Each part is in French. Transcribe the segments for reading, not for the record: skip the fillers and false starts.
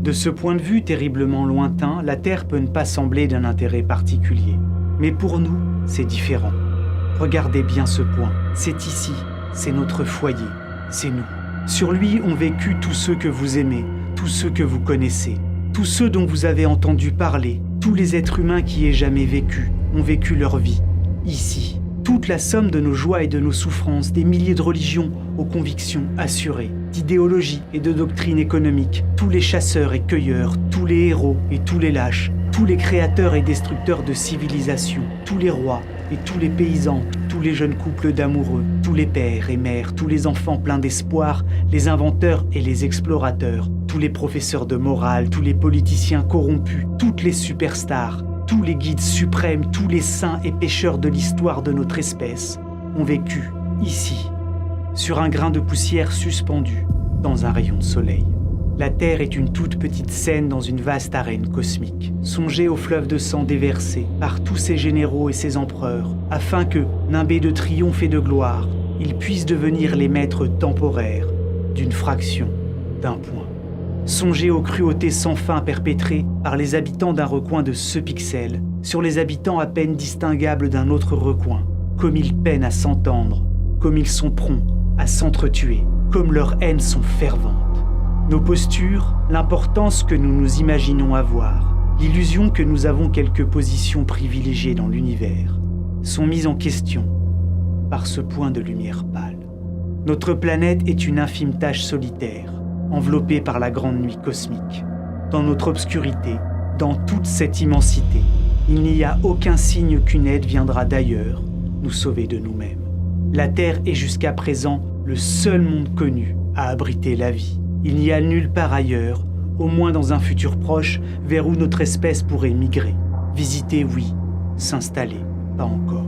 De ce point de vue terriblement lointain, la Terre peut ne pas sembler d'un intérêt particulier. Mais pour nous, c'est différent. Regardez bien ce point. C'est ici, c'est notre foyer, c'est nous. Sur lui ont vécu tous ceux que vous aimez, tous ceux que vous connaissez, tous ceux dont vous avez entendu parler, tous les êtres humains qui aient jamais vécu, ont vécu leur vie, ici. Toute la somme de nos joies et de nos souffrances, des milliers de religions aux convictions assurées, d'idéologies et de doctrines économiques, tous les chasseurs et cueilleurs, tous les héros et tous les lâches, tous les créateurs et destructeurs de civilisations, tous les rois et tous les paysans, tous les jeunes couples d'amoureux, tous les pères et mères, tous les enfants pleins d'espoir, les inventeurs et les explorateurs, tous les professeurs de morale, tous les politiciens corrompus, toutes les superstars, tous les guides suprêmes, tous les saints et pécheurs de l'histoire de notre espèce ont vécu ici, sur un grain de poussière suspendu dans un rayon de soleil. La Terre est une toute petite scène dans une vaste arène cosmique. Songez au fleuve de sang déversé par tous ces généraux et ces empereurs, afin que, nimbés de triomphe et de gloire, ils puissent devenir les maîtres temporaires d'une fraction d'un point. Songez aux cruautés sans fin perpétrées par les habitants d'un recoin de ce pixel sur les habitants à peine distinguables d'un autre recoin, comme ils peinent à s'entendre, comme ils sont prompts à s'entretuer, comme leurs haines sont ferventes. Nos postures, l'importance que nous nous imaginons avoir, l'illusion que nous avons quelques positions privilégiées dans l'univers, sont mises en question par ce point de lumière pâle. Notre planète est une infime tache solitaire, enveloppée par la grande nuit cosmique. Dans notre obscurité, dans toute cette immensité, il n'y a aucun signe qu'une aide viendra d'ailleurs nous sauver de nous-mêmes. La Terre est jusqu'à présent le seul monde connu à abriter la vie. Il n'y a nulle part ailleurs, au moins dans un futur proche, vers où notre espèce pourrait migrer. Visiter, oui. S'installer, pas encore.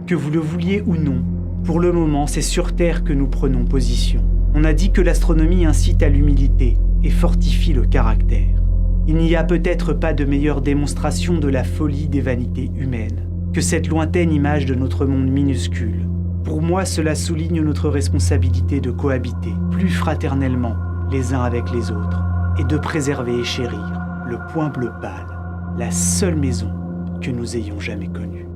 Que vous le vouliez ou non, pour le moment, c'est sur Terre que nous prenons position. On a dit que l'astronomie incite à l'humilité et fortifie le caractère. Il n'y a peut-être pas de meilleure démonstration de la folie des vanités humaines que cette lointaine image de notre monde minuscule. Pour moi, cela souligne notre responsabilité de cohabiter plus fraternellement les uns avec les autres et de préserver et chérir le point bleu pâle, la seule maison que nous ayons jamais connue.